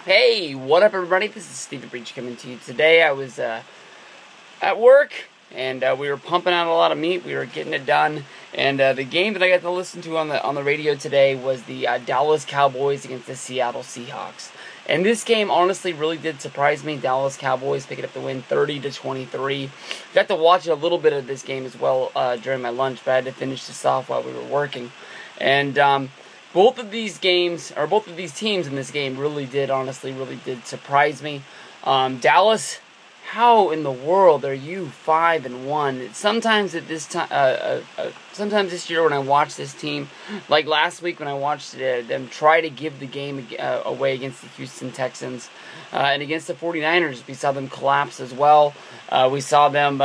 Hey, what up everybody? This is Stephen Breach coming to you today. I was at work and we were pumping out a lot of meat. We were getting it done, and the game that I got to listen to on the radio today was the Dallas Cowboys against the Seattle Seahawks. And this game honestly really did surprise me. Dallas Cowboys picking up the win 30-23. Got to watch a little bit of this game as well during my lunch, but I had to finish this off while we were working. And both of these teams in this game really did surprise me. Dallas, how in the world are you 5-1? Sometimes at this time, sometimes this year when I watch this team, like last week when I watched them try to give the game away against the Houston Texans and against the 49ers, we saw them collapse as well. We saw them,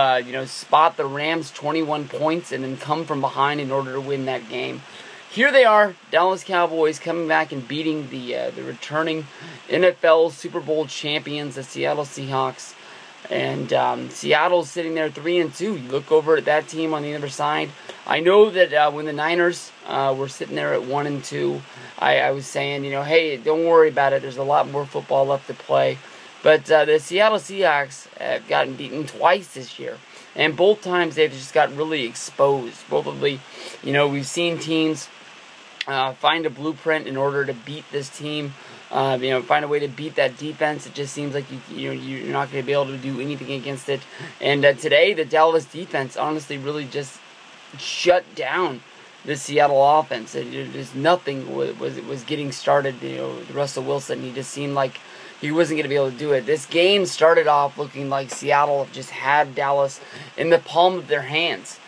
spot the Rams 21 points and then come from behind in order to win that game. Here they are, Dallas Cowboys, coming back and beating the returning NFL Super Bowl champions, the Seattle Seahawks. And Seattle's sitting there 3-2. You look over at that team on the other side. I know that when the Niners were sitting there at 1-2, I was saying, hey, don't worry about it. There's a lot more football left to play. But the Seattle Seahawks have gotten beaten twice this year. And both times they've just got really exposed. We've seen teams find a blueprint in order to beat this team. Find a way to beat that defense. It just seems like you're not going to be able to do anything against it. And today, the Dallas defense honestly really just shut down the Seattle offense. Just nothing was getting started. Russell Wilson, he just seemed like he wasn't going to be able to do it. This game started off looking like Seattle just had Dallas in the palm of their hands.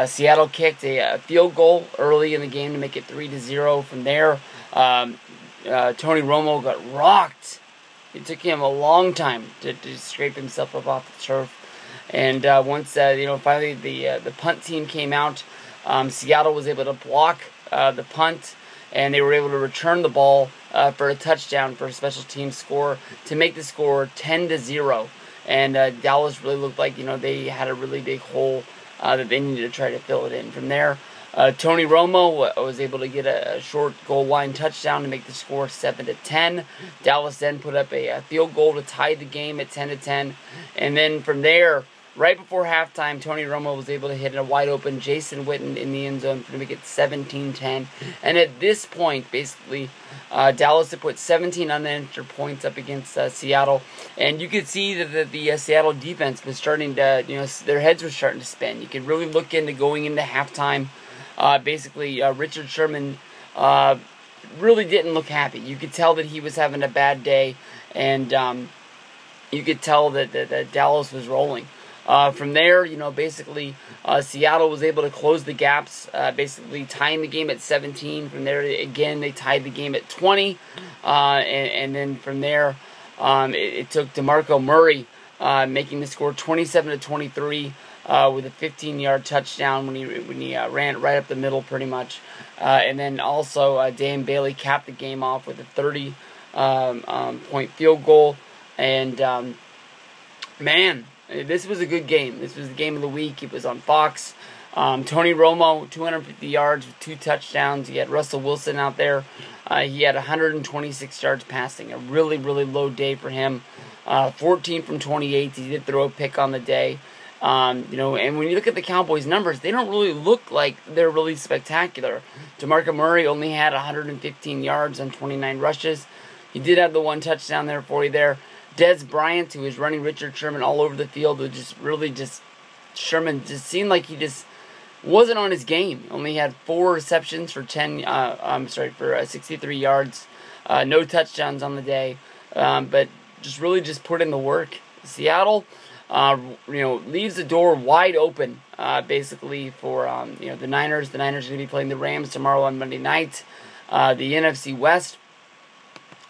Seattle kicked a field goal early in the game to make it 3-0. From there, Tony Romo got rocked. It took him a long time to scrape himself up off the turf. And once finally the punt team came out, Seattle was able to block the punt, and they were able to return the ball for a touchdown for a special team score to make the score 10-0. And Dallas really looked like they had a really big hole that they needed to try to fill it in. From there, Tony Romo was able to get a short goal line touchdown to make the score 7-10. Dallas then put up a field goal to tie the game at 10-10. And then from there, right before halftime, Tony Romo was able to hit a wide open Jason Witten in the end zone to make it 17-10. And at this point, basically, Dallas had put 17 unanswered points up against Seattle, and you could see that the Seattle defense was starting to, their heads were starting to spin. You could really look into going into halftime. Richard Sherman really didn't look happy. You could tell that he was having a bad day, and you could tell that Dallas was rolling. From there, Seattle was able to close the gaps, tying the game at 17. From there, again, they tied the game at 20. And then from there, it took DeMarco Murray making the score 27-23 with a 15-yard touchdown when he ran it right up the middle pretty much. And then also, Dan Bailey capped the game off with a 30-point field goal. And, man, this was a good game. This was the game of the week. It was on Fox. Tony Romo, 250 yards with 2 touchdowns. You had Russell Wilson out there. He had 126 yards passing. A really, really low day for him. 14 from 28. He did throw a pick on the day. And when you look at the Cowboys' numbers, they don't really look like they're really spectacular. DeMarco Murray only had 115 yards on 29 rushes. He did have the 1 touchdown there for you there. Dez Bryant, who was running Richard Sherman all over the field, Sherman just seemed like he just wasn't on his game. Only had 4 receptions for 63 yards, no touchdowns on the day, but just put in the work. Seattle, leaves the door wide open, for the Niners. The Niners are going to be playing the Rams tomorrow on Monday night. The NFC West,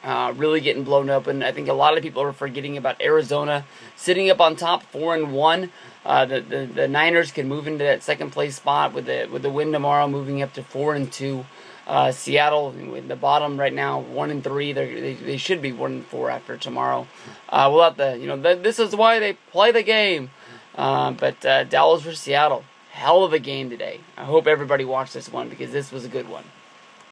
really getting blown open. I think a lot of people are forgetting about Arizona sitting up on top, 4-1. The Niners can move into that second place spot with the win tomorrow, moving up to 4-2. Seattle in the bottom right now, 1-3. They should be 1-4 after tomorrow. We'll have to, this is why they play the game. But Dallas versus Seattle, hell of a game today. I hope everybody watched this one because this was a good one.